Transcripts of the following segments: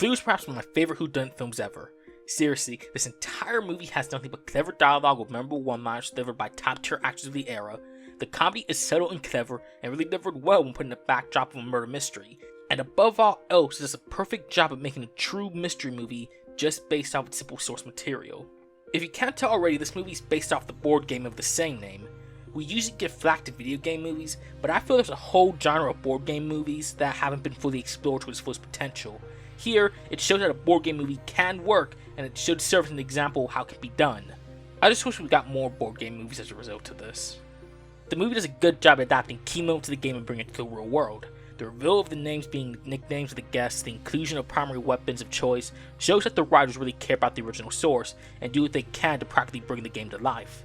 Clue is perhaps one of my favorite whodunit films ever. Seriously, this entire movie has nothing but clever dialogue with memorable one-liners delivered by top-tier actors of the era. The comedy is subtle and clever, and really delivered well when put in the backdrop of a murder mystery. And above all else, it does a perfect job of making a true mystery movie just based off its simple source material. If you can't tell already, this movie is based off the board game of the same name. We usually get flack to video game movies, but I feel there's a whole genre of board game movies that haven't been fully explored to its fullest potential. Here, it shows that a board game movie can work, and it should serve as an example of how it can be done. I just wish we got more board game movies as a result of this. The movie does a good job adapting key moments to the game and bringing it to the real world. The reveal of the names being nicknames of the guests, the inclusion of primary weapons of choice, shows that the writers really care about the original source, and do what they can to practically bring the game to life.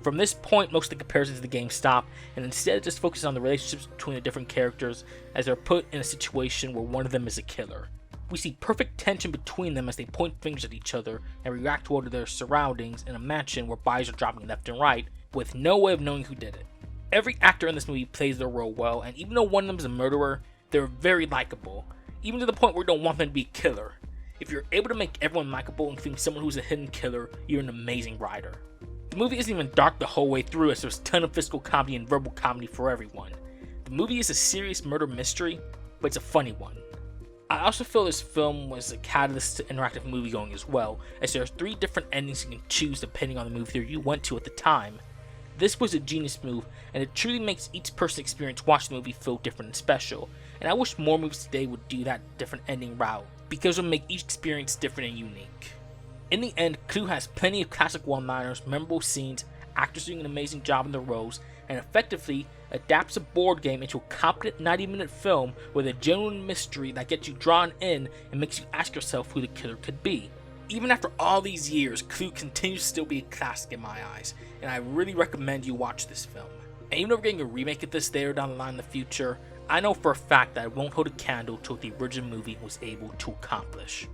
From this point, most of the comparisons to the game stop, and instead it just focuses on the relationships between the different characters as they're put in a situation where one of them is a killer. We see perfect tension between them as they point fingers at each other and react well to their surroundings in a mansion where bodies are dropping left and right, with no way of knowing who did it. Every actor in this movie plays their role well, and even though one of them is a murderer, they're very likable, even to the point where you don't want them to be a killer. If you're able to make everyone likable, including someone who's a hidden killer, you're an amazing writer. The movie isn't even dark the whole way through, as there's a ton of physical comedy and verbal comedy for everyone. The movie is a serious murder mystery, but it's a funny one. I also feel this film was a catalyst to interactive moviegoing as well, as there are 3 different endings you can choose depending on the movie theater you went to at the time. This was a genius move, and it truly makes each person's experience watching the movie feel different and special, and I wish more movies today would do that different ending route, because it would make each experience different and unique. In the end, Clue has plenty of classic one-liners, memorable scenes, actors doing an amazing job in their roles, and effectively adapts a board game into a competent 90-minute film with a genuine mystery that gets you drawn in and makes you ask yourself who the killer could be. Even after all these years, Clue continues to still be a classic in my eyes, and I really recommend you watch this film. And even though we're getting a remake of this later down the line in the future, I know for a fact that it won't hold a candle to what the original movie was able to accomplish.